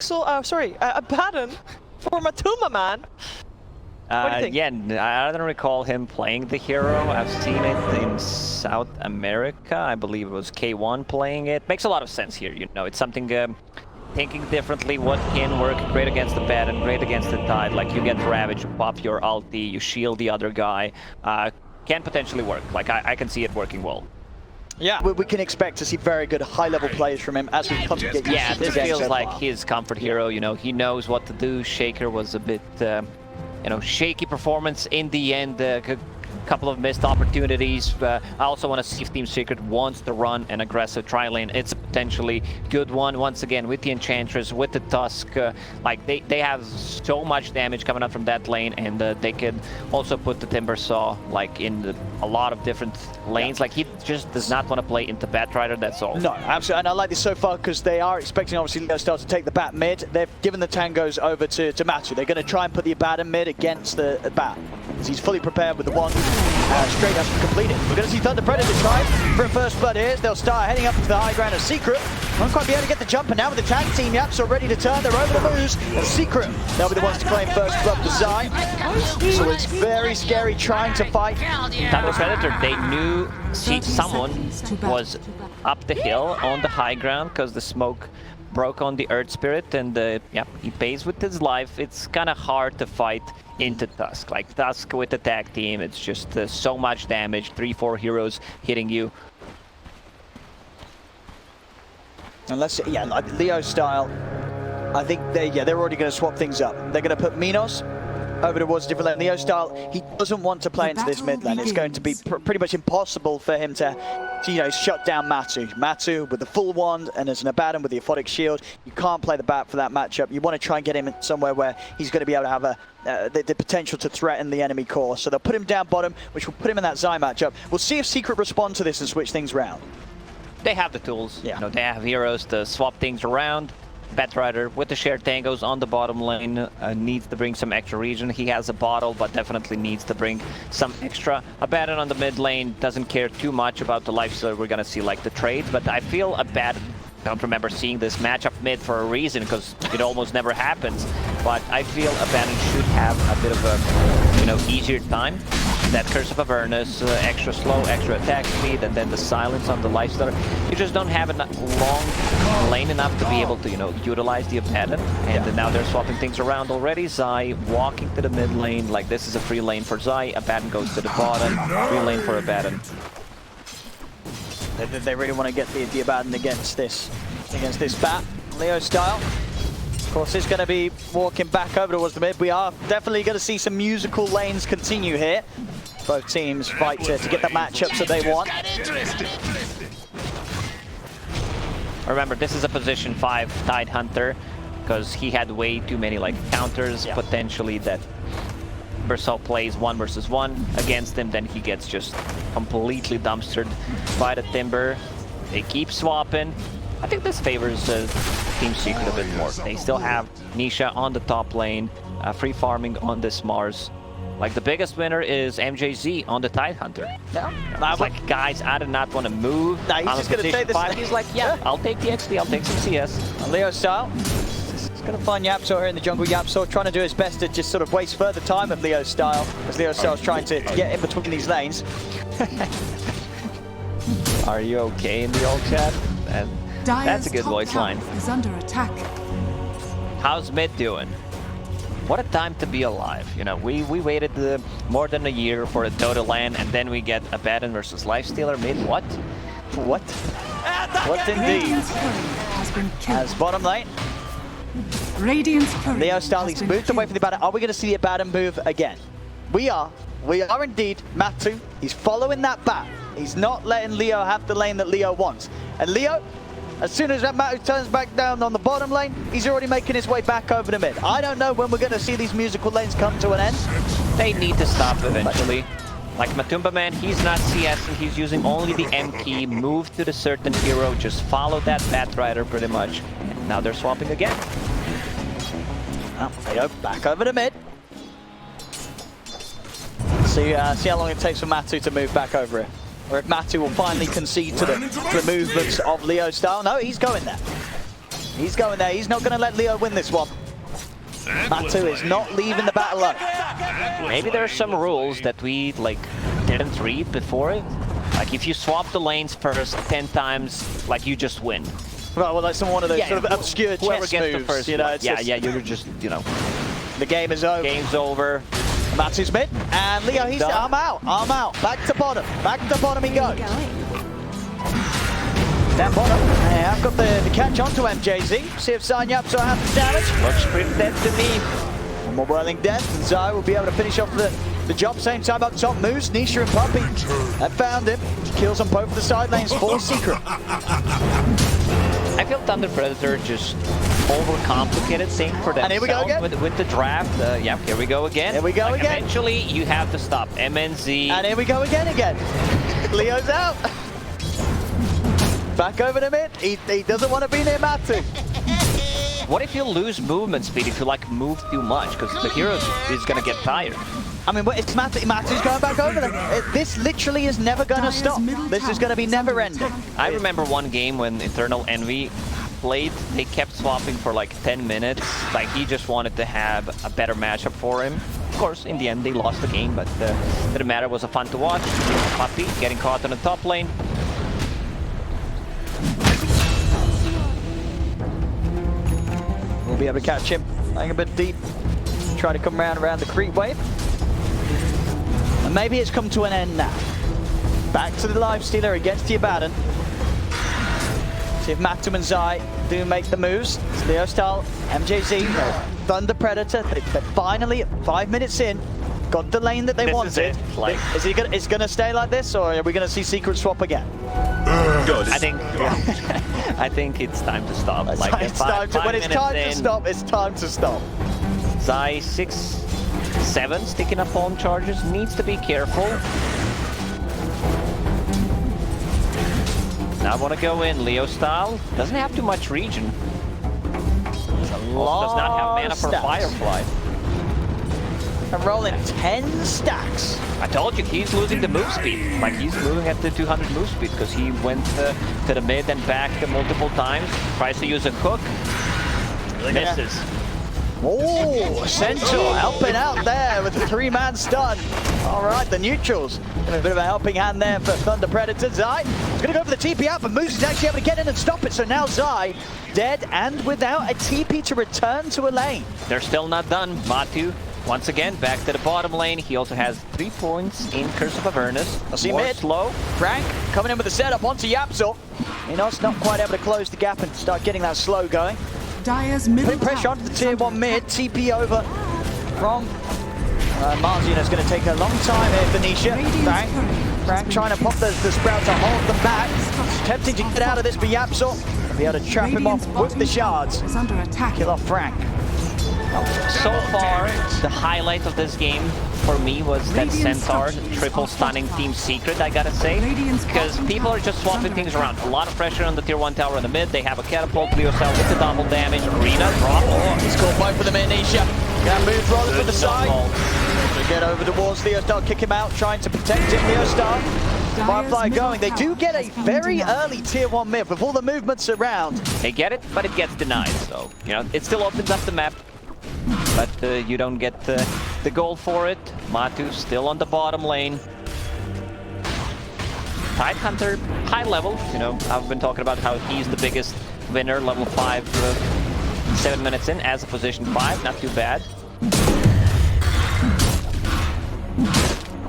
sorry, a Baron for Matuma, man. What do you think? Yeah, I don't recall him playing the hero. I've seen it in South America. I believe it was K1 playing it. Makes a lot of sense here, you know. It's something thinking differently. What can work great against the Baron, great against the Tide. Like you get Ravage, you pop your ulti, you shield the other guy. Can potentially work. Like I can see it working well. Yeah, we can expect to see very good high-level plays from him as we come to get used Yeah, to this the game feels so like far. his comfort hero. You know, he knows what to do. Shaker was a bit, you know, shaky performance in the end. Couple of missed opportunities. I also want to see if Team Secret wants to run an aggressive tri-lane. It's a potentially good one. Once again, with the Enchantress, with the Tusk, like they have so much damage coming up from that lane, and they can also put the Timber Saw like in a lot of different lanes. Like he just does not want to play into Batrider. That's all. No, absolutely, and I like this so far because they are expecting obviously Lifestealer to take the bat mid. They've given the tangos over to Matu. They're going to try and put the Abaddon mid against the bat. He's fully prepared with the one. Straight has to complete it. We're going to see ThunderP try for a first blood here. They'll start heading up to the high ground of Secret. Won't quite be able to get the jump, and now with the tag team, Yaps are ready to turn. They're over the moves. And Secret, they'll be the ones to claim first blood for Zai. So it's very scary trying to fight. ThunderP, they knew someone was up the hill on the high ground because the smoke broke on the Earth Spirit, and yeah, he pays with his life. It's kind of hard to fight into Tusk. Like Tusk with the tag team, it's just so much damage, 3-4 heroes hitting you. Unless, yeah, like Leo style, I think they're already going to swap things up. They're going to put Minos over towards a different lane. Leo style, he doesn't want to play into this mid lane. It's going to be pretty much impossible for him to, you know, shut down Matu. Matu with the full wand and as an Abaddon with the Aphotic Shield, you can't play the bat for that matchup. You want to try and get him somewhere where he's going to be able to have the potential to threaten the enemy core. So they'll put him down bottom, which will put him in that Zai matchup. We'll see if Secret respond to this and switch things around. They have the tools. Yeah. You know, they have heroes to swap things around. Batrider with the shared tangos on the bottom lane needs to bring some extra region. He has a bottle, but definitely needs to bring some extra. Abaddon on the mid lane doesn't care too much about the life, so we're gonna see like the trades. But I feel Abaddon, don't remember seeing this matchup mid for a reason because it almost never happens. But I feel Abaddon should have a bit of a, you know, easier time. That Curse of Avernus, extra slow, extra attack speed, and then the silence on the Lifestealer. You just don't have a long lane enough to be able to, you know, utilize the Abaddon. And now they're swapping things around already. Zai walking to the mid lane, like this is a free lane for Zai. Abaddon goes to the bottom, free lane for Abaddon. They really want to get the Abaddon against this bat, Leo style. Of course, it's going to be walking back over towards the mid. We are definitely going to see some musical lanes continue here. Both teams fight to get the matchups that they want. Remember, this is a position 5 Tide Hunter because he had way too many like counters potentially that Bersault plays 1 versus 1 against him, then he gets just completely dumpstered by the Timber. They keep swapping. I think this favors Team Secret a bit more. They still have Nisha on the top lane, free farming on this Mars. Like the biggest winner is MJZ on the Tide Hunter. Yeah. I was like, guys, I did not want to move. Nah, he's just going to take this. 5. He's like, yeah, I'll take the XP, I'll take some CS. And Leo style. He's going to find Yapso here in the jungle. Yapso trying to do his best to just sort of waste further time with Leo style, as Leo style's trying to get in between these lanes. Are you okay in the old chat? And that's a good voice line. Is under attack. How's mid doing? What a time to be alive. You know, we waited more than a year for a Dota land, and then we get Abaddon versus Lifestealer mid. What? What? What indeed? Has been killed. As bottom lane, Radiant's courier Leo style, he's moved away from the Abaddon. Are we going to see the Abaddon move again? We are indeed. Matu, he's following that bat. He's not letting Leo have the lane that Leo wants. And Leo, as soon as that Matu turns back down on the bottom lane, he's already making his way back over the mid. I don't know when we're going to see these musical lanes come to an end. They need to stop eventually. Like Matumba Man, he's not CS and he's using only the M key. Move to the certain hero, just follow that Batrider pretty much. And now they're swapping again. Well, Leo back over the mid. See how long it takes for Matu to move back over it. Or if Matu will finally concede to the movements of Leo style. No, he's going there. He's going there. He's not going to let Leo win this one. Matu is not leaving the battle alone. Maybe there are some rules that we like didn't read before it. Like if you swap the lanes first 10 times, like you just win. Right, well, like one of those sort of obscure whoever chess gets moves. the first You know, one. it's Yeah, just, yeah, you're just, you know. the game is over. Game's over. Matu's mid, and Leo, he's I'm out. Back to bottom he goes. Down bottom, and I've got the catch onto MJZ. See if Sanyapso has the damage. Looks pretty dead to me. One more whirling death, and Zai will be able to finish off the job. Same time up top moves Nisha and Puppy. That found him. Kills on both of the side lanes for Secret. I feel ThunderP just overcomplicated thing for themselves. And here we go again. With the draft. Yeah, here we go again. Here we go again. Eventually, you have to stop MNZ. And here we go again. Leo's out. Back over to mid. He doesn't want to be near Matu. What if you lose movement speed if you like move too much? Because the hero is gonna get tired. I mean, it's Matu's going back over there. This literally is never going to stop. This is going to be never ending. I remember one game when Eternal Envy played, they kept swapping for like 10 minutes. Like he just wanted to have a better matchup for him. Of course, in the end, they lost the game, but didn't matter. It was fun to watch. Puppy getting caught on the top lane. We'll be able to catch him. Playing a bit deep. Try to come around the creep wave. And maybe it's come to an end now. Back to the Lifestealer against the Abaddon. See if Matu and Zai do make the moves. It's Leo style, MJZ, Thunder Predator. They're finally, 5 minutes in, got the lane that they wanted. Is it gonna stay like this, or are we gonna see Secret swap again? I think it's time to stop. When it's time to stop. Zai 6-7 sticking up on charges, needs to be careful. Now I want to go in Leo style. Doesn't have too much regen. Also does not have mana for Firefly. I'm rolling 10 stacks. I told you, he's losing the move speed. Like, he's moving at the 200 move speed because he went to the mid and back multiple times. Tries to use a hook. Misses. Oh, Essential helping out there with the 3-man stun. All right, the neutrals. And a bit of a helping hand there for Thunder Predator. Zai is going to go for the TP out, but Moose is actually able to get in and stop it. So now Zai dead and without a TP to return to a lane. They're still not done. Matu, once again, back to the bottom lane. He also has 3 points in Curse of Avernus. I'll see More mid. slow. Frank coming in with the setup onto Yapzor. Minos not quite able to close the gap and start getting that slow going. Dire's middle Putting pressure onto the tier 1 mid. TP over from Marzino is going to take a long time here for Nisha. Frank trying to pop the sprout to hold them back. Attempting to get out of this, but Yapzor will be able to trap him off with the shards. is under attack. Kill off Frank. So far, the highlight of this game for me was that Centaur triple stunning Team Secret, I gotta say. Because people are just swapping things around. A lot of pressure on the tier 1 tower in the mid. They have a catapult, Leo cell with the double damage. Arena, drop. Oh, he's caught both of them in, Nisha. Can move rolling to the side. To get over towards Leo Star, kick him out, trying to protect him, Leo Star. Firefly going. They do get a very early tier 1 mid with all the movements around. They get it, but it gets denied. So, you know, it still opens up the map. But you don't get the gold for it. Matu still on the bottom lane. Tidehunter, high level. You know, I've been talking about how he's the biggest winner, level 5, 7 minutes in as a position 5. Not too bad.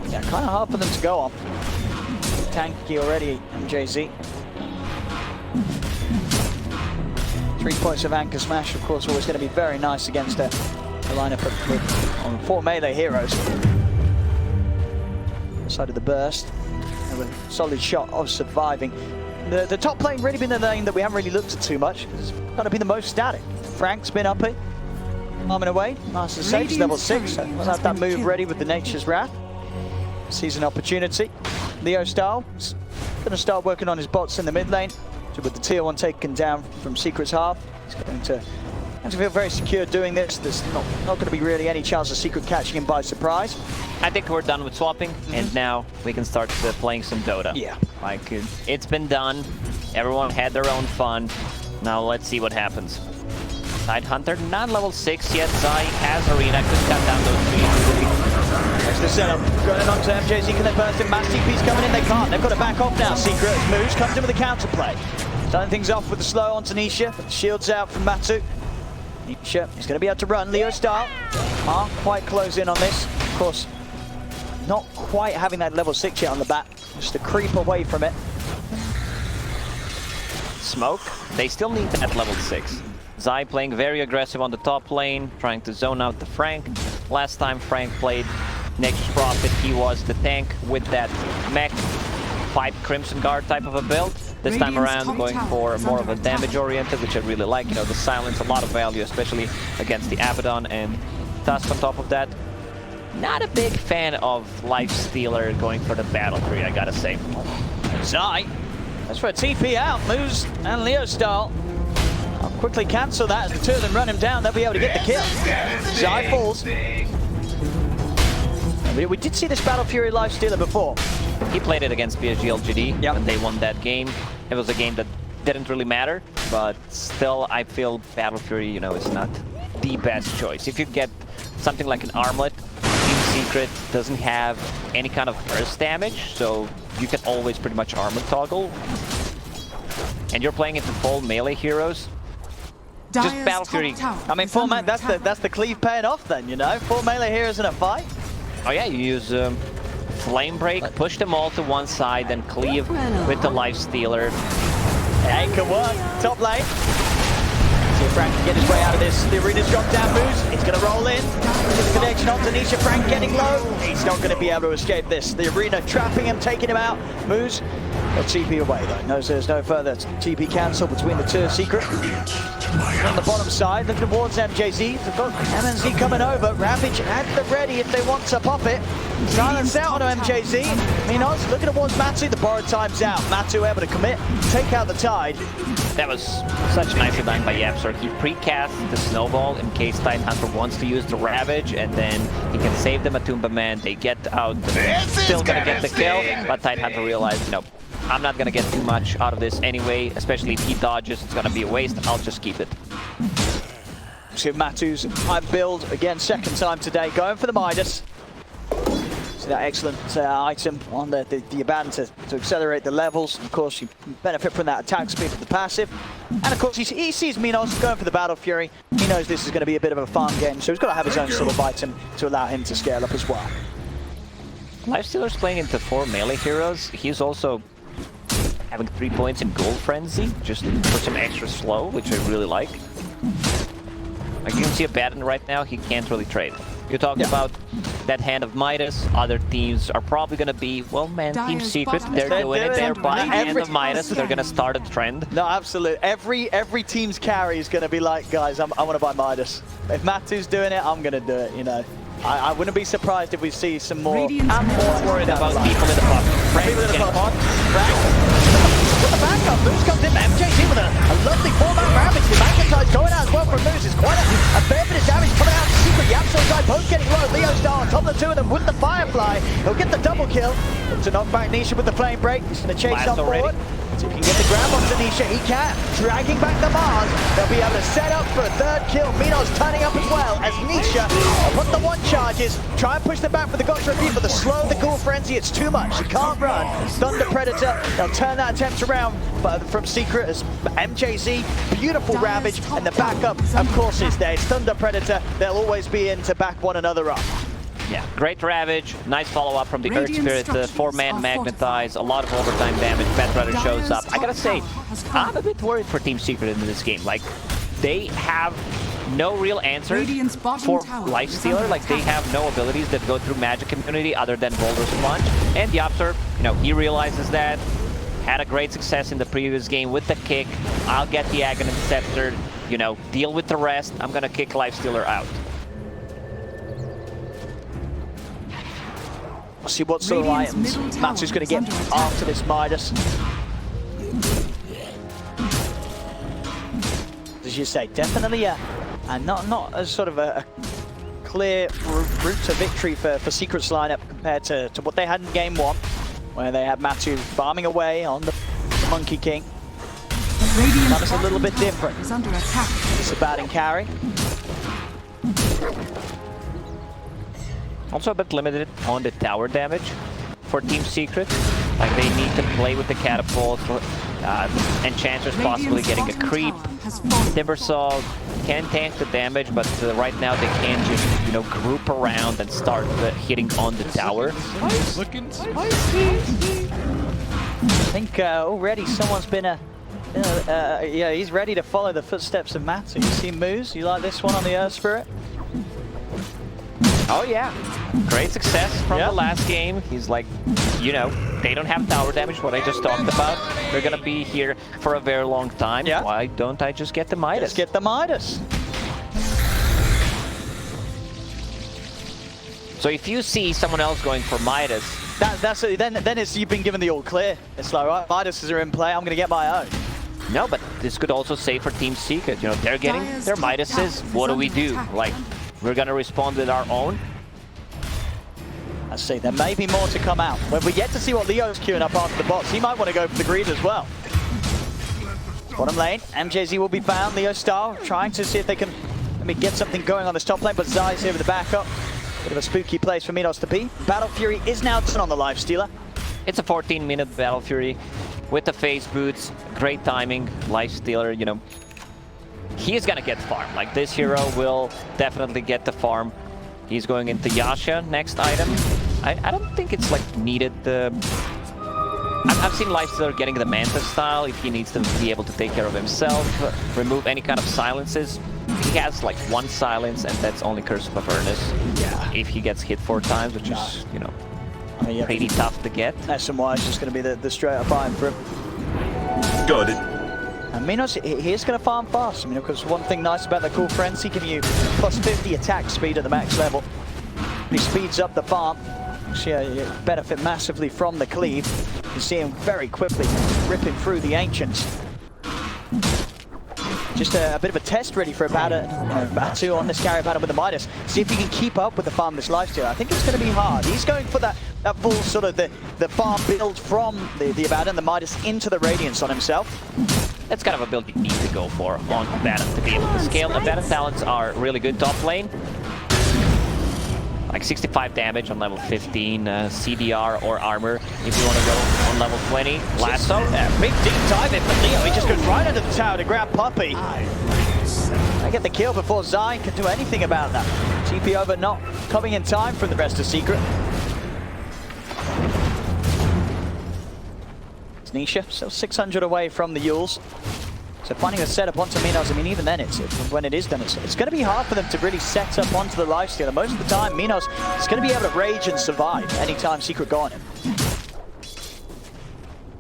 Yeah, kind of hard for them to go on. Tanky already, MJZ. 3 points of Anchor Smash, of course, always going to be very nice against the lineup on 4 melee heroes. Side of the burst, and a solid shot of surviving. The top lane really been the lane that we haven't really looked at too much. It's got to be the most static. Frank's been up it, arming away. Master Sage level 6. So we'll have that move ready with the Nature's Wrath. Sees an opportunity. Leo Style going to start working on his bots in the mid lane. With the tier 1 taken down from Secret's half, he's going to feel very secure doing this. There's not going to be really any chance of Secret catching him by surprise. I think we're done with swapping, and now we can start playing some Dota. Yeah. Like, it's been done. Everyone had their own fun. Now let's see what happens. Tidehunter, not level 6 yet. Zai has Arena, could cut down those trees. There's the setup. Going on to MJZ, can they burst in? Mass TP's coming in, they can't. They've got to back off now. Secret moves, comes in with a counterplay. Starting things off with the slow onto Nisha. The shield's out from Matu. Nisha is going to be able to run. Leo style. Can't quite close in on this. Of course, not quite having that level 6 yet on the bat. Just a creep away from it. Smoke, they still need that level 6. Zai playing very aggressive on the top lane, trying to zone out the Frank. Last time Frank played Nexus Prophet, he was the tank with that mech 5 Crimson Guard type of a build. This time around going for more of a damage oriented, which I really like. You know, the silence, a lot of value, especially against the Abaddon and Tusk on top of that. Not a big fan of Lifestealer going for the battle tree, I gotta say. Zai, that's for a TP out, moves and Leo style. I'll quickly cancel that as the two of them run him down. They'll be able to get the kill. Zai falls. We did see this Battle Fury Lifestealer before. He played it against PSG LGD, and they won that game. It was a game that didn't really matter, but still I feel Battle Fury, you know, is not the best choice. If you get something like an armlet, Team Secret doesn't have any kind of burst damage, so you can always pretty much armlet toggle. And you're playing into full melee heroes. Just Battle Fury. I mean, that's the cleave paying off then, you know? 4 melee heroes in a fight. Oh yeah, you use Flame Break, push them all to one side, then cleave with the Lifestealer. Yeah, it can work. Top lane. See if Frank can get his way out of this. The Arena's drop down moves. He's going to roll in. Get the connection onto Nisha. Frank getting low. He's not going to be able to escape this. The Arena trapping him, taking him out. Moves. Got TP away though. No, there's no further TP cancel between the two. Secret. On the bottom side, looking towards MJZ. They've got MNZ coming over. Ravage at the ready if they want to pop it. Silence out on MJZ. Minos looking towards Matu. The borrowed time's out. Matu able to commit, take out the Tide. That was such nice design by Yapster. He precast the Snowball in case Tidehunter wants to use the Ravage, and then he can save the Matumba man. They get out, still gonna get the kill, but Tidehunter realized, you know, I'm not gonna get too much out of this anyway, especially if he dodges, it's gonna be a waste. I'll just keep it. See Matu's high build again, second time today, going for the Midas. See that excellent item on the Abaddon to accelerate the levels. Of course, you benefit from that attack speed with the passive. And of course, he sees Minos going for the Battle Fury. He knows this is going to be a bit of a farm game, so he's got to have his own sort of item to allow him to scale up as well. Lifestealer's playing into 4 melee heroes. He's also having 3 points in Gold Frenzy, just for some extra slow, which I really like. Like you can see Abaddon right now, he can't really trade. You're talking about that hand of Midas. Other teams are probably going to be, well, man, Team Secret, they're doing it. They're buying hand of Midas, they're going to start a trend. No, absolutely. Every team's carry is going to be like, guys, I want to buy Midas. If Matu's doing it, I'm going to do it, you know. I wouldn't be surprised if we see some more. I'm more worried about people in the pub. People in the pub on. With the backup, Moose comes in. MJZ with a lovely 4-man Ravage. The Magnetize going out as well from Moose. It's quite a fair bit of damage coming out. Secret Yapso side, both getting low. Leo Star on top of the two of them with the Firefly. He'll get the double kill. Look to knock back Nisha with the Flame Break. He's going to chase on forward. So he can get the grab onto Nisha. He can. Dragging back the Mars. They'll be able to set up for a third kill. Minos turning up as well as Nisha will put the 1 charges. Try and push them back for the Gotcha Repeat, but the slow, the Ghoul Frenzy, it's too much. He can't run. Thunder Predator. They'll turn that attempt around, but from Secret as MJZ. Beautiful Ravage, and the backup, of course, is there. It's Thunder Predator. They'll always be in to back one another up. Yeah, great Ravage, nice follow-up from the Earth Spirit, 4-man Magnetize, a lot of overtime damage, Batrider shows up. I gotta say, I'm a bit worried for Team Secret in this game. Like, they have no real answer for Lifestealer. Like, they have no abilities that go through Magic Immunity other than Boulder's Plunge. And Yapster, you know, he realizes that, had a great success in the previous game with the kick. I'll get the Aghanim Scepter, you know, deal with the rest. I'm gonna kick Lifestealer out. See what sort of items Matu's going to get after this Midas. As you say, definitely not as sort of a clear route to victory for Secret's lineup compared to what they had in game 1, where they had Matu farming away on the Monkey King. Radiant's That was a little bottom bit tower different. is under attack. It's a batting carry. Also a bit limited on the tower damage for Team Secret. Like they need to play with the catapult, enchanters possibly getting a creep. Timbersaw can tank the damage, but right now they can just, you know, group around and start hitting on the tower. Looking spicy. I think already someone's been yeah, he's ready to follow the footsteps of Matt. So you see moves. You like this one on the Earth Spirit? Oh yeah, great success from the last game. He's like, you know, they don't have tower damage, what I just talked about. They're gonna be here for a very long time. Yeah. Why don't I just get the Midas? Let's get the Midas. So if you see someone else going for Midas, Then it's you've been given the all clear. It's like, right, Midas are in play. I'm gonna get my own. no, but this could also say for Team Secret, you know, they're getting Dire's their top Midases. tower is What do we under do? attack. Like, we're gonna respond with our own. I see. There may be more to come out. When we get to see what Leo's queuing up after the box, he might want to go for the greed as well. Bottom lane, MJZ will be found. Leo style, trying to see if they can get something going on this top lane, but Zai's here with the backup. Bit of a spooky place for Minos to be. Battle Fury is now done on the Lifestealer. It's a 14-minute Battle Fury with the phase boots. Great timing. Lifestealer, you know, he is gonna get farm. Like, this hero will definitely get the farm. He's going into Yasha, next item. I don't think it's like needed. I've seen Lifestealer getting the Manta style if he needs to be able to take care of himself, remove any kind of silences. He has like one silence, and that's only Curse of Avernus. Yeah. If he gets hit 4 times, which is, you know, Yeah, pretty tough to get. SMY is just going to be the straight up iron for him. Got it. And Minos, he is going to farm fast. I mean, because one thing nice about the Cool Frenzy, giving you plus 50 attack speed at the max level. He speeds up the farm. So yeah, you benefit massively from the cleave. You see him very quickly ripping through the Ancients. Just a bit of a test ready for a Batu on this carry battle with the Midas. See if he can keep up with the farm this Lifestealer. I think it's going to be hard. He's going for that full sort of the farm build from the Abaddon, the Midas into the Radiance on himself. That's kind of a build you need to go for on Abaddon to be able to scale. Abaddon talents are really good top lane. Like 65 damage on level 15, CDR or armor if you want to go on level 20. Lasso. Big deep dive in for Leo. He just goes right under the tower to grab Puppy. I get the kill before Zai can do anything about that. TP over not coming in time from the rest of Secret. It's Nisha, still 600 away from the Yules. So finding a setup onto Minos, I mean, even then, when it is done, it's going to be hard for them to really set up onto the Lifestealer. Most of the time, Minos is going to be able to rage and survive anytime Secret go on him.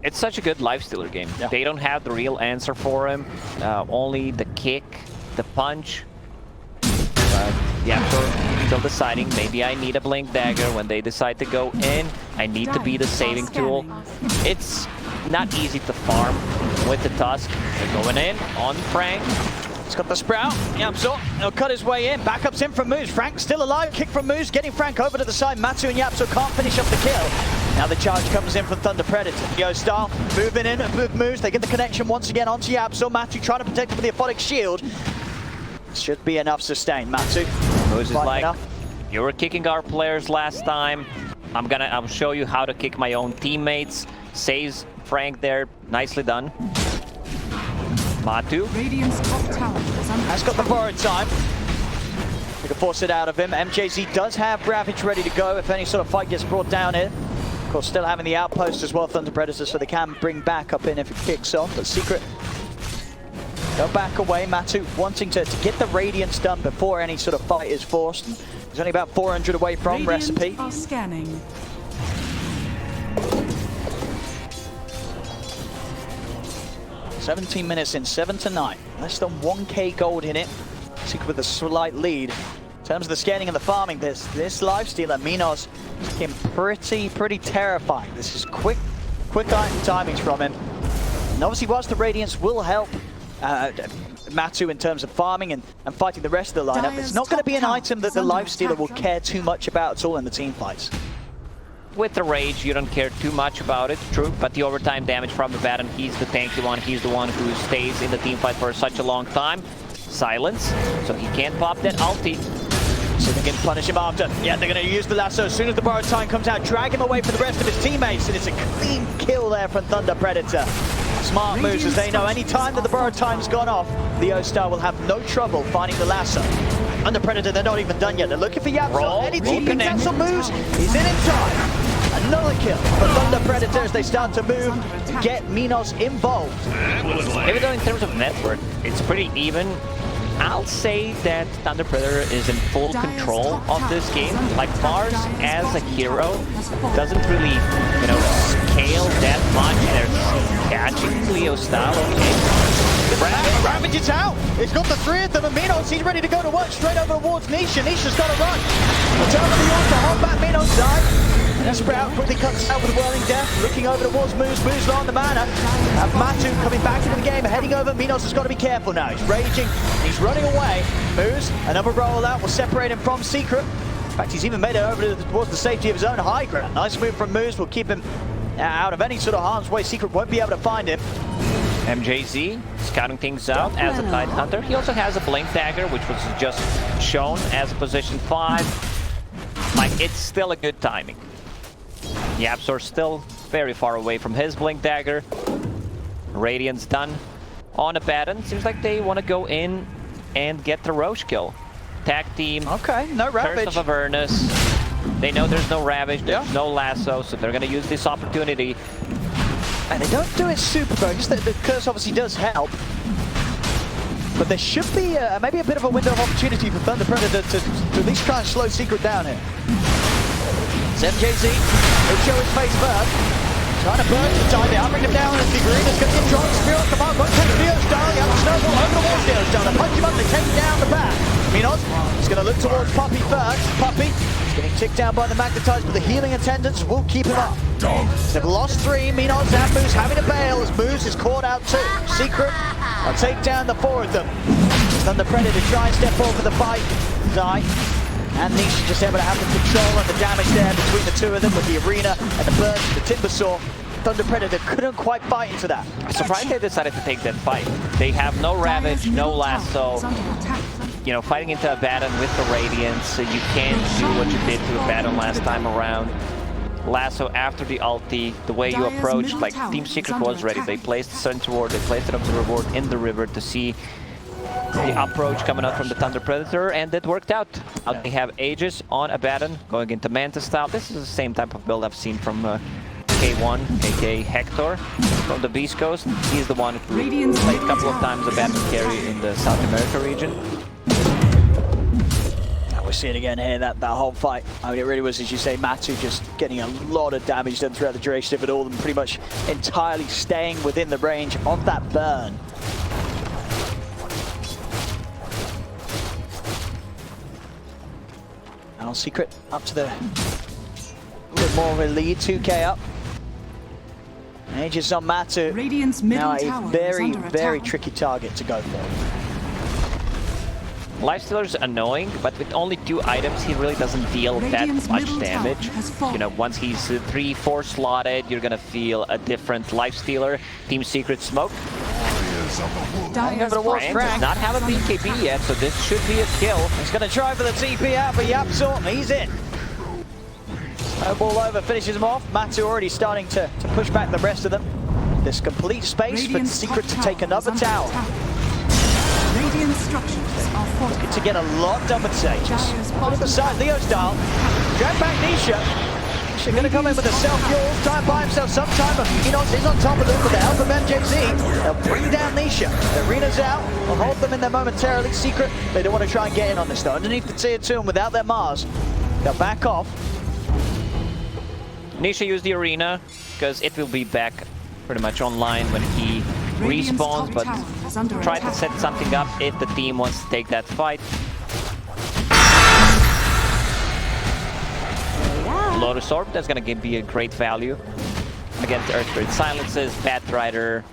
It's such a good Lifestealer game. Yeah. They don't have the real answer for him. Only the kick, the punch. Yeah, still deciding. Maybe I need a Blink Dagger when they decide to go in. I need to be the saving tool. It's not easy to farm with the Tusk. They're going in on Frank. He's got the Sprout. Yapzor, he'll cut his way in. Backups in from Moose. Frank still alive. Kick from Moose, getting Frank over to the side. Matu and Yapzor can't finish up the kill. Now the charge comes in from Thunder Predator. Yo style, moving in with Moose. They get the connection once again onto Yapzor. Matu trying to protect him with the Aphotic Shield. Should be enough sustain. Matu. Moose is like, enough. you were kicking our players last time. I'll show you how to kick my own teammates. Saves Frank there. Nicely done. Matu. Radiant's top tower is under Has got the attack. borrowed time. We can force it out of him. MJZ does have Ravage ready to go if any sort of fight gets brought down here. Of course, still having the outpost as well, Thunder Predator, so they can bring back up in if it kicks off. But Secret, they'll back away. Matu wanting to get the Radiance done before any sort of fight is forced. He's only about 400 away from Radiant Recipe. are scanning. 17 minutes in, 7-9. Less than 1k gold in it. Secret with a slight lead. In terms of the scanning and the farming, this Lifestealer, Minos, looking pretty terrifying. This is quick item timings from him. And obviously, whilst the Radiance will help Matu in terms of farming and fighting the rest of the lineup, it's not going to be an item that the Lifestealer will care too much about at all in the team fights. with the Rage, you don't care too much about it, true, but the overtime damage from the Baron, he's the tanky one, he's the one who stays in the team fight for such a long time. Silence, so he can't pop that ulti. So they can punish him after. Yeah, they're going to use the lasso as soon as the borrowed time comes out, drag him away from the rest of his teammates, and it's a clean kill there from Thunder Predator. Smart moves, as they know any time that the borrowed time's gone off, Lifestealer will have no trouble finding the lasso. Thunder Predator, they're not even done yet. They're looking for Yapso. Any team picks out some moves, he's in time. Another kill for Thunder Predator as they start to move and get Minos involved. Even though in terms of net worth, it's pretty even, I'll say that Thunder Predator is in full control of this game. Like, Mars as a hero doesn't really, you know, scale that much. They're catching Lifestealer. Okay. Ravage is out. He's got the three of them, and Minos, he's ready to go to work straight over towards Nisha. Nisha's got to run. Return of the York to hold back Minos' side. And Sprout quickly cuts out with Whirling Death, looking over towards Moose. Moose low on the mana. Have Matu coming back into the game, heading over. Minos has got to be careful now. He's raging, he's running away. Moose, another roll out will separate him from Secret. In fact, he's even made it over towards the safety of his own high ground. Nice move from Moose, will keep him out of any sort of harm's way. Secret won't be able to find him. MJZ scouting things out as a Tide Hunter. He also has a Blink Dagger, which was just shown as a position 5. Like, it's still a good timing. Yapsor's still very far away from his Blink Dagger. Radiant's done on a Baron. Seems like they want to go in and get the Roche kill. Tag team. Okay, no Ravage. Curse of Avernus. They know there's no Ravage, there's no Lasso, so they're going to use this opportunity. And they don't do it super well, just that the curse obviously does help. But there should be maybe a bit of a window of opportunity for Thunder Predator to at least try and slow Secret down here. It's MJZ, he'll show his face first. Trying to burn the time, they'll bring him down as the Arena's going to get drawn. Spear off the mark, won't take Lifestealer, you have to snowball over the wall. Lifestealer, punch him up, they take him down the back. Minos is going to look towards Puppy first. Puppy is getting ticked down by the Magnetize, but the healing attendants will keep him up. They've lost 3, Minos and Moose having to bail as Moose is caught out 2. Secret will take down the 4 of them. Thunder Predator try and step over the fight. Zai and Nisha just able to have the control and the damage there between the 2 of them with the Arena and the Burst and the Timbersaw. Thunder Predator couldn't quite fight into that. I'm surprised they decided to take that fight. They have no Ravage, no Lasso. You know, fighting into a Baron with the Radiance, so you can't do what you did to a Baron last time around. Lasso after the ulti, the way you approach, like Team Secret was ready. They placed the Sun Ward, they placed it up the reward in the river to see the approach coming out from the Thunder Predator, and it worked out. They have Aegis on a Baron, going into Manta style. This is the same type of build I've seen from K1, aka Hector, from the Beast Coast. He's the one who played a couple of times a Baron carry in the South America region. We're seeing again here that whole fight. I mean, it really was, as you say, Matu just getting a lot of damage done throughout the duration of it all, and pretty much entirely staying within the range of that burn. Now Secret up to the a bit more of a lead, 2k up. Aegis on Matu. Radiant's middle now a tower very, is under very attack. tricky target to go for. Lifestealer's annoying, but with only 2 items, he really doesn't deal that much damage. You know, once he's 3-4 slotted, you're gonna feel a different Lifestealer. Team Secret smoke. Dire's Frank does not have a BKB yet, so this should be a kill. He's gonna try for the TP out, but Yapso, he's in. Snowball over, finishes him off. Matu already starting to push back the rest of them. There's complete space for Secret to take another tower. Radiant structures are fortified. To get a lot done with Sages. On the side, Lifestealer. Drag back Nisha. Nisha gonna come in with a self-fuel, try and buy himself some time, but Minos is on top of them with the help of MJZ. They'll bring down Nisha. The Arena's out. Will hold them in there momentarily. Secret, they don't want to try and get in on this though. Underneath the tier 2 and without their Mars, they'll back off. Nisha used the Arena, because it will be back pretty much online when he respawns, but try to set something up if the team wants to take that fight. Lotus Orb, that's going to be a great value against Earth Spirit Silences, Batrider,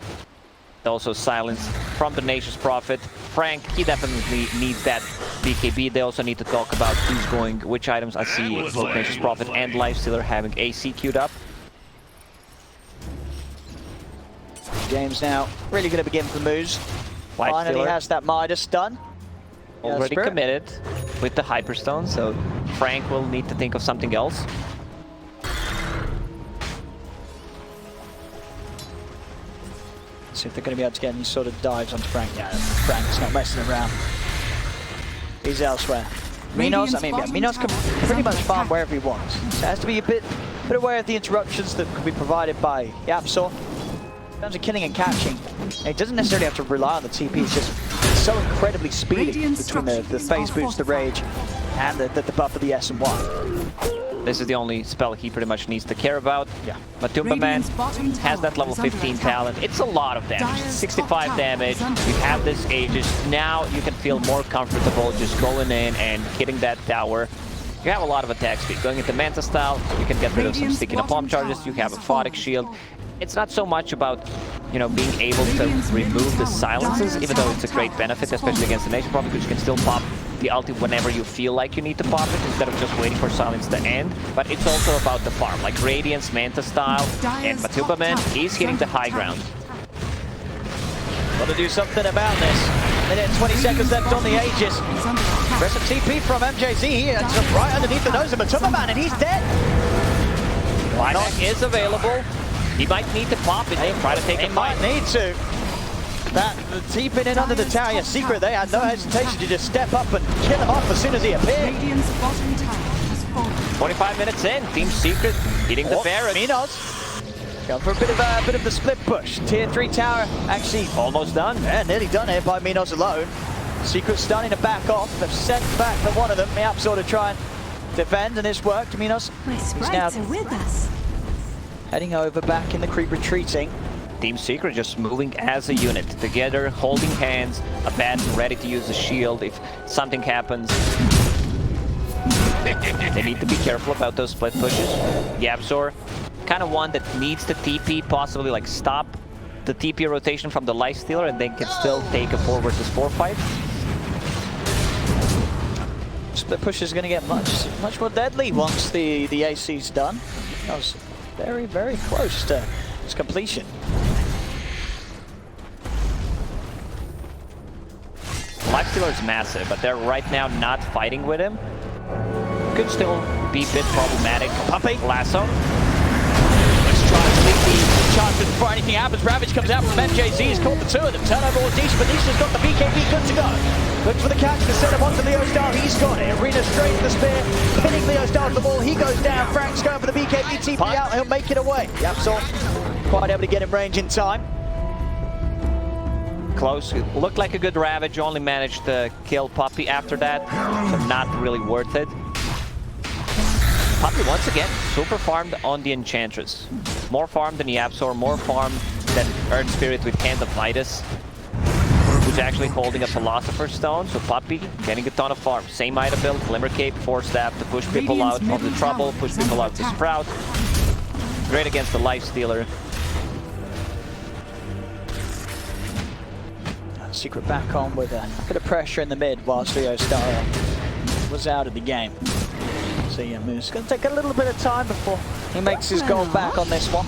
also silence from the Nature's Prophet. Frank, he definitely needs that BKB. They also need to talk about who's going, which items. I see both Nature's Prophet and Lifestealer having AC queued up. James now really going to begin for moves. Finally has that Midas stun. Already committed with the Hyperstone, so Frank will need to think of something else. See if they're going to be able to get any sort of dives onto Frank. Yeah, Frank's not messing around. He's elsewhere. Minos, I mean, yeah, Minos can pretty much farm wherever he wants. So it has to be a bit aware of the interruptions that could be provided by Yapsor. In terms of killing and catching, it doesn't necessarily have to rely on the TP. It's just so incredibly speedy between the phase boost, the rage, and the buff of the S and Y. This is the only spell he pretty much needs to care about. Yeah. But Tumbaman has that level 15 talent. It's a lot of damage. 65 damage. You have this Aegis. Now you can feel more comfortable just going in and hitting that tower. You have a lot of attack speed. Going into Manta style, you can get rid of some sticky napalm charges. You have a Photic shield. It's not so much about, you know, being able to remove the silences, even though it's a great benefit, especially against the Nature's Prophet, because you can still pop the ulti whenever you feel like you need to pop it, instead of just waiting for silence to end. But it's also about the farm, like Radiance, Manta style, and Matubaman is hitting the high ground. Got to do something about this. Minute and 20 seconds left on the Aegis. Aggressive TP from MJZ here, just right underneath the nose of Matubaman, and he's dead. Lineback is available. He might need to pop it and try to take a fight. Might need to. The TPing in under the tower, yeah, Secret, they had no hesitation to just step up and kill him off as soon as he appeared. 25 minutes in, Team Secret hitting the Baron. Minos going for a bit of the split push. Tier 3 tower actually Almost done. Yeah, nearly done here by Minos alone. Secret starting to back off. They've sent back the one of them. Miap sort of try and defend, and it's worked. Minos is now with us. heading over, back in the creep, retreating. Team Secret just moving as a unit, together, holding hands, Abaddon ready to use the shield if something happens. They need to be careful about those split pushes. Yapzor, kind of one that needs to TP, possibly like stop the TP rotation from the Lifestealer, and then can still take a 4 versus 4 fight. Split push is going to get much more deadly once the AC's done. That was very, very close to its completion. Lifestealer is massive, but they're right now not fighting with him. Could still be a bit problematic. Puppy. Lasso. Let's try to sleep the chance before anything happens. Ravage comes out from MJZ. He's caught the two of them. Turnover on Nisha, but Nisha's got the BKB good to go. Looks for the catch to send him onto Leo Star. He's got it. Arena straight to the spear. Pinning Leo Star to the wall. He goes down. Frank's going for the BKB TP out. He'll make it away. Yapsor quite able to get in range in time. Close. It looked like a good Ravage. Only managed to kill Puppy after that. So not really worth it. Puppy once again super farmed on the Enchantress. More farm than Yapsor, more farm than Earth Spirit with Hand of Midas, who's actually holding a Philosopher's Stone. So Puppy getting a ton of farm. Same item build, Glimmer Cape, Force Staff to push people out of the trouble, push people out to Sprout. Great against the Lifestealer. Secret back on with a bit of pressure in the mid whilst Leo Star was out of the game. So yeah, Moose going to take a little bit of time before he makes his goal back on this one.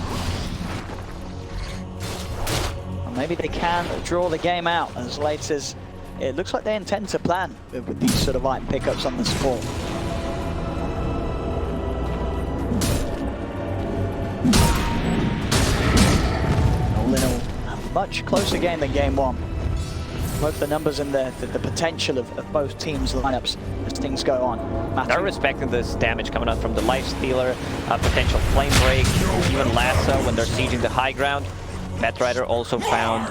Or maybe they can draw the game out as late as it looks like they intend to plan with these sort of item pickups on the support. All in all, a much closer game than game one. Both the numbers and the potential of both teams' lineups as things go on. They're respecting this damage coming out from the Lifestealer, potential Flame Break, even Lasso when they're sieging the high ground. Batrider also found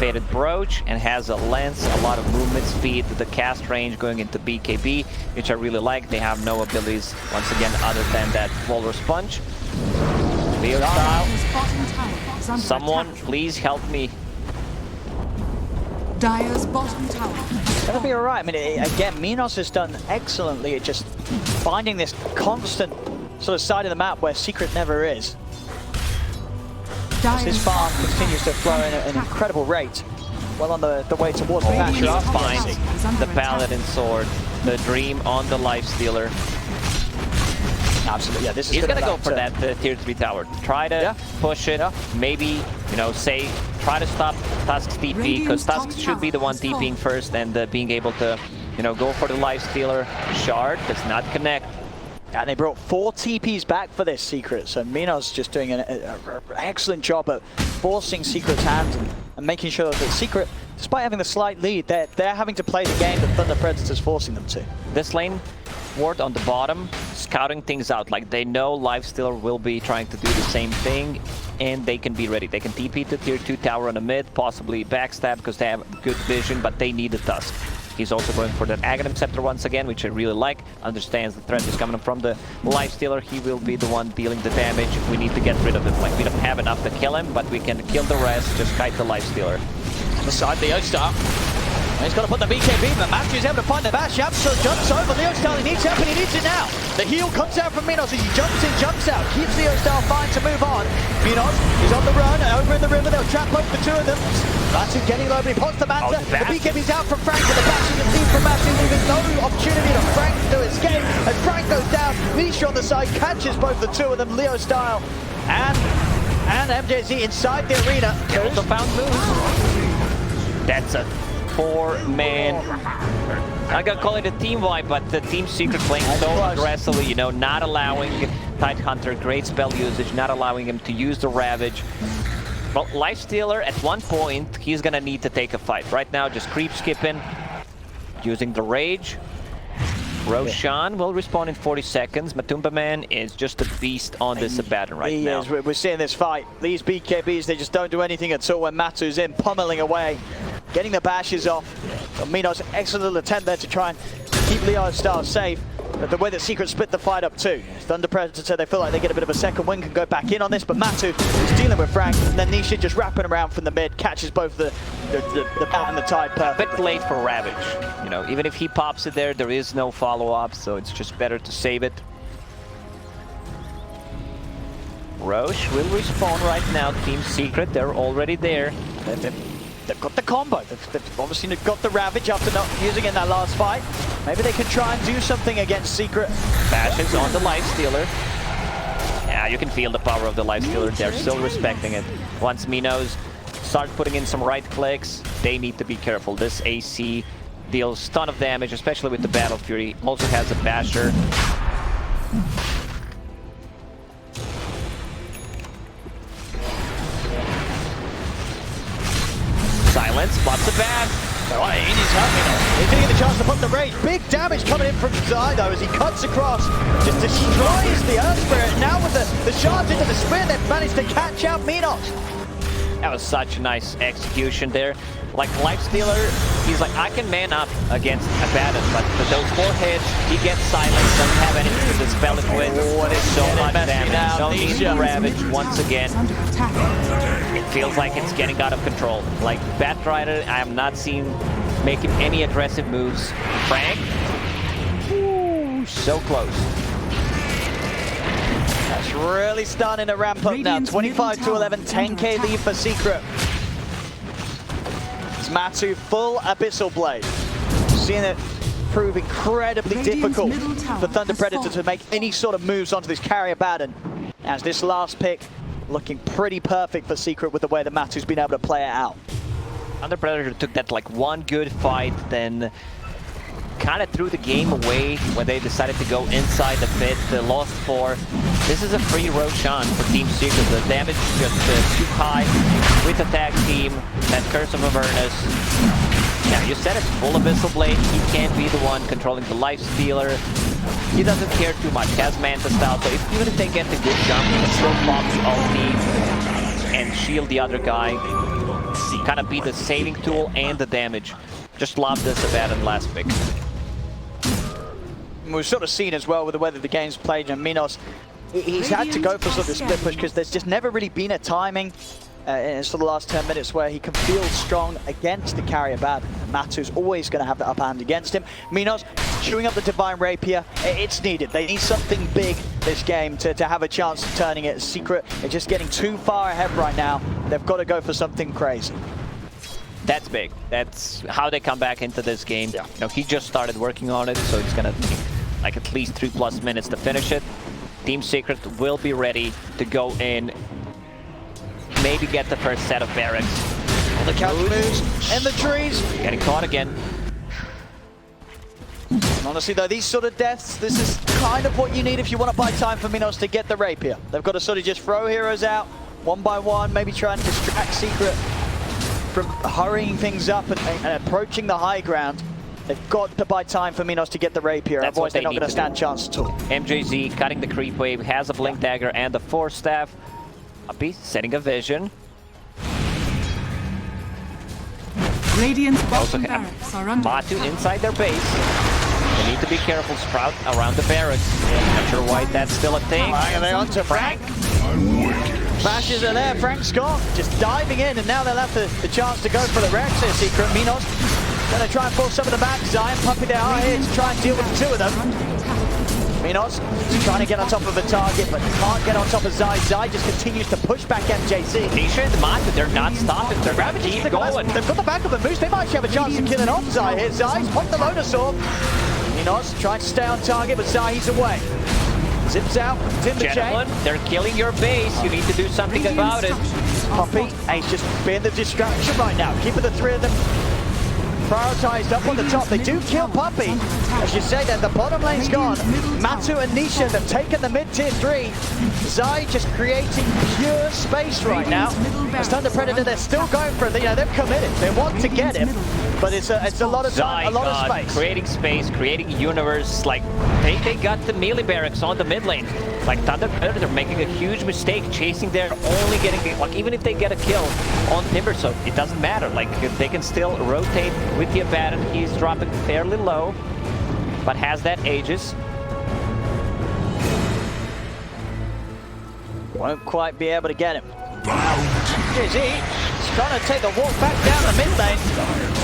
Faded Brooch and has a lens, a lot of movement speed, the cast range going into BKB, which I really like. They have no abilities, once again, other than that Walrus Punch. Leo style. Someone, please help me. Dire's bottom tower. That'll be alright. I mean, again, Minos has done excellently at just finding this constant sort of side of the map where Secret never is. As his farm continues to flow in at an incredible rate. well on the way towards the Radiant's patch. top Finds tower is under the attack. Paladin sword, the Dream on the Lifestealer. Absolutely, yeah, this is He's gonna go land, for that tier 3 tower. Try to push it, maybe, you know, say, try to stop Tusk's TP, because Radiant's top Tusk should be the one tower has TPing first and being able to, you know, go for the Lifestealer. Shard does not connect. And they brought 4 TPs back for this Secret, so Minos just doing an excellent job at forcing Secret's hands and making sure that Secret, despite having the slight lead, they're having to play the game that Thunder Predator's forcing them to. This lane ward on the bottom, scouting things out. Like, they know Lifestealer will be trying to do the same thing, and they can be ready. They can TP to tier 2 tower on the mid, possibly backstab because they have good vision, but they need the Tusk. He's also going for that Aghanim Scepter once again, which I really like. Understands the threat is coming from the Lifestealer. He will be the one dealing the damage. We need to get rid of him. Like, we don't have enough to kill him, but we can kill the rest. Just kite the Lifestealer. On the side, Leostar. He's got to put the BKB, but Matthew's able to find the bash. Yamso jumps over. Leostar, he needs help and he needs it now. The heal comes out from Minos as he jumps in, jumps out. Keeps Leostar fine to move on. Minos, he's on the run, over in the river. They'll trap both the two of them. Matthew getting low, but he pots the Manta. The BKB's out from Frank, but the bash is received from Matthew, leaving no opportunity to Frank to escape. As Frank goes down, Nisha on the side catches both the two of them, Leostar and MJZ inside the arena. They also found moves. That's a 4-man. I'm gonna call it a team wipe, but the Team Secret playing so aggressively, you know, not allowing Tidehunter, great spell usage, not allowing him to use the Ravage. Well, Lifestealer, at one point, he's gonna need to take a fight. Right now, just creep skipping, using the Rage. Roshan will respawn in 40 seconds. Matumba Man is just a beast on this Abaddon right now. We're seeing this fight. These BKBs, they just don't do anything at all when Matu's in, pummeling away, getting the bashes off. Minos, excellent little attempt there to try and keep Leostar safe. But the way that Secret split the fight up too. Thunder Predator, they feel like they get a bit of a second win, can go back in on this, but Matu is dealing with Frank, and then Nisha just wrapping around from the mid, catches both the bat and the Tide perfectly. A bit late for Ravage. You know, even if he pops it there, there is no follow-up, so it's just better to save it. Roche will respawn right now. Team Secret, they're already there. They've got the combo. They've obviously got the Ravage after not using it in that last fight. Maybe they can try and do something against Secret. Bashes on the Lifestealer. Yeah, you can feel the power of the Lifestealer. They're still respecting it. Once Minos start putting in some right clicks, they need to be careful. This AC deals a ton of damage, especially with the Battle Fury. Also has a Basher. Silence, spots a bat. Oh, he's helping him. He's going to get the chance to put the Rage. Big damage coming in from Zydo as he cuts across. Just destroys the Earth Spirit. Now with the shards into the spear, they've managed to catch out Minos. That was such a nice execution there. Like, Lifestealer, he's like, I can man up against Abaddon, but with those 4 hits, he gets silenced, doesn't have anything to dispel it with. Oh, and it's so much messy now. damage. No need to Ravage once again. Under attack. It feels like it's getting out of control. Like, Batrider, I have not seen making any aggressive moves. Frank, ooh, so close. That's really starting to ramp up now. 25 to 11, 10k lead for Secret. It's Matu, full Abyssal Blade. Seeing it prove incredibly difficult for Thunder Predator to make any sort of moves onto this carrier Abaddon. As this last pick looking pretty perfect for Secret with the way that Matu's been able to play it out. Thunder Predator took that like one good fight, then kind of threw the game away when they decided to go inside the pit. They lost 4. This is a free Roshan for Team Secret. The damage is just too high with the tag team. That Curse of Avernus. Yeah, you said it, full Abyssal Blade. He can't be the one controlling the Lifestealer. He doesn't care too much. Has Manta style, so even if they get the good jump, he can still pop the ulti and shield the other guy. Kind of be the saving tool and the damage. Just love this Abaddon last pick. We've sort of seen as well with the way that the game's played, and Minos, he's had to go for sort of split push because there's just never really been a timing in sort of the last 10 minutes where he can feel strong against the carrier Abaddon. Matu's always going to have the upper hand against him. Minos chewing up the Divine Rapier. It's needed. They need something big this game to have a chance of turning it. Secret, they're just getting too far ahead right now. They've got to go for something crazy. That's big. That's how they come back into this game. Yeah. You know, he just started working on it, so it's gonna take like at least 3+ minutes to finish it. Team Secret will be ready to go in, maybe get the first set of barracks. The couch moves in the trees. Getting caught again. Honestly though, these sort of deaths, this is kind of what you need if you want to buy time for Minos to get the rapier. They've got to sort of just throw heroes out one by one, maybe try and distract Secret from hurrying things up and approaching the high ground. They've got to buy time for Minos to get the rapier, That's otherwise what they they're not need going to to stand do. chance at all. MJZ cutting the creep wave, has a blink dagger and the force staff. Uppy setting a vision. Radiant's Also bottom have barracks are under Matu attack. inside their base. They need to be careful, Sprout around the barracks. Not sure why that's still a thing. Are they onto Frank? Flashes are there, Frank Scott just diving in, and now they'll have the chance to go for the Rex here, Secret. Minos going to try and force some of the back. Zion Puppy, they are here to try and deal with the two of them. Minos is trying to get on top of a target, but can't get on top of Zai. Zai just continues to push back MJC. Nisha and Matu, they're not stopping. They're going to keep going. They've got the back of the moose. They might actually have a chance of killing off Zai here. Zai's on the loader sword. Minos trying to stay on target, but Zai, he's away. Zips out, in the Gentlemen, chain. they're killing your base. You need to do something about it. Poppy, he's just being the distraction right now. Keeping the three of them prioritized up on the top. They do kill Poppy. As you say that, the bottom lane's gone. Matu and Nisha, they've taken the mid-tier 3. Zai just creating pure space right now. As Thunder Predator, they're still going for it. You know, they've committed. They want to get him, but it's a lot of time, a lot of space. Creating space, creating universe. Like they got the melee barracks on the mid lane. Like Thunder Predator, they're making a huge mistake chasing there, only getting like even if they get a kill on Timbersaw, it doesn't matter. Like they can still rotate with the Abaddon. He's dropping fairly low, but has that Aegis. Won't quite be able to get him. He's trying to take the walk back down the mid lane.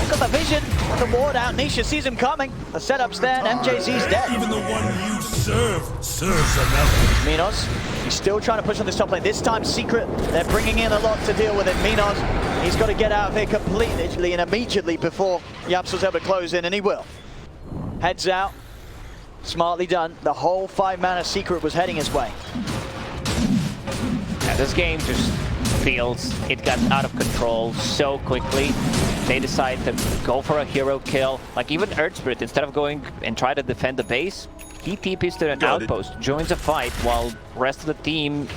Got the vision, the ward out. Nisha sees him coming. The setup's there, and MJZ's dead. Even the one you serve serves another. Minos, he's still trying to push on this top lane. This time Secret, they're bringing in a lot to deal with it. Minos, he's got to get out of here completely and immediately before Yapsel's able to close in, and he will. Heads out, smartly done. The whole 5-mana Secret was heading his way. Yeah, this game just feels it got out of control so quickly. They decide to go for a hero kill. Like even Earth Spirit, instead of going and try to defend the base, he TPs to an outpost, joins a fight, while the rest of the team,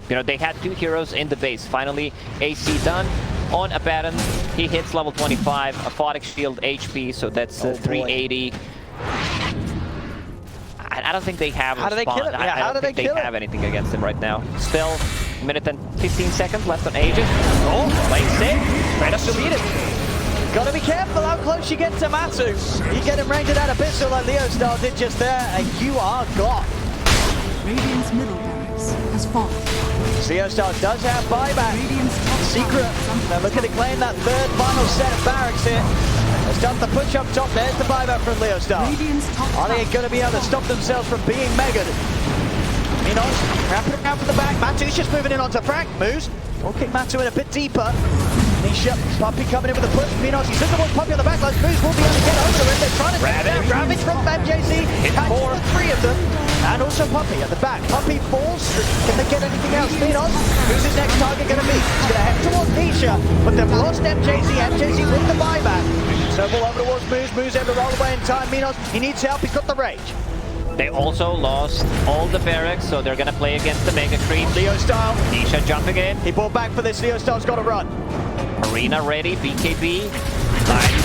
you know, they had 2 heroes in the base. Finally, AC done on Abaddon. He hits level 25, a Photic Shield HP, so that's 380. I don't think they have a How do they kill it? Yeah, I don't think they have anything against him right now. Still, minute and 15 seconds left on Aegis. Oh, lane safe. Straight up to beat it. Gotta be careful how close you get to Matu. You get him ranged out of pistol like Lifestealer did just there, and you are gone. Radiant's middle barracks has fallen. Lifestealer does have buyback. Radiant's top Secret, tower is under they're looking to claim that third final set of barracks here. Let's start the push up top. There's the buyback from Lifestealer. Radiant's top Are they tower going to be able to stop themselves from being megaed? Minos, wrapping around from the back. Matu's just moving in onto Frank. Moves. We'll kick Matu in a bit deeper. Nisha, Puppy coming in with a push. Minos, he's looking towards Puppy on the back line. Moves will be able to get over him. They're trying to take down Ravage from MJC. Catches the 3 of them. And also Puppy at the back. Puppy falls. Can they get anything else? Minos, who's his next target going to be? He's going to head towards Nisha, but they've lost MJC. MJC with the buyback. Snowball over towards Moose. Moose able to roll away in time. Minos, he needs help. He's got the rage. They also lost all the barracks, so they're gonna play against the Mega Creep. Lifestealer, Nisha jumping in. he brought back for this. Lifestealer's got to run. Arena ready, BKB.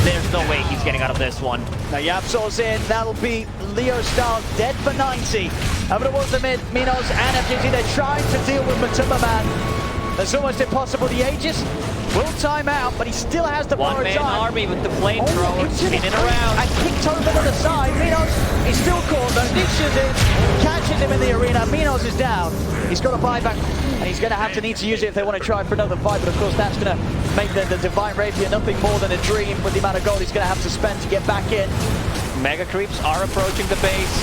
There's no way he's getting out of this one. Now Yapsol's in. That'll be Lifestealer dead for 90. Over towards the mid, Minos and FGZ. They're trying to deal with Matuma Man. That's almost impossible. The Aegis will time out, but he still has the borrowed One-man time. army with the flamethrowers He's spinning around. And kicked over to the side. Minos is still caught, though. Nisha's in, catches him in the arena. Minos is down. He's got a buyback, and he's going to need to use it if they want to try for another fight. But of course, that's going to make the Divine Rapier nothing more than a dream with the amount of gold he's going to have to spend to get back in. Mega Creeps are approaching the base.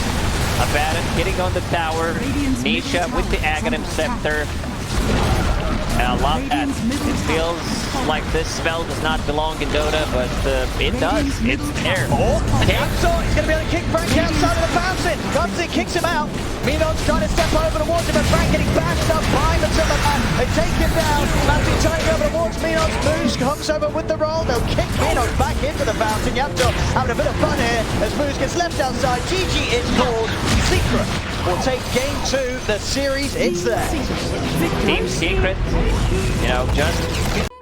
Abaddon hitting on the tower. Nisha with the Aghanim Scepter. I love that. It feels like this spell does not belong in Dota, but it does. It's there. Oh, Cancel! He's going to be able to kick Frank outside of the fountain. Ramsey kicks him out. Minos trying to step over towards him, and Frank getting bashed up by the Timberman. They take him down. Ramsey trying to go over towards Minos. Moose comes over with the roll. They'll kick Minos back into the fountain. Yapto having a bit of fun here as Moose gets left outside. GG is called. Secret will take game 2. The series, it's there. Team Secret, you know, just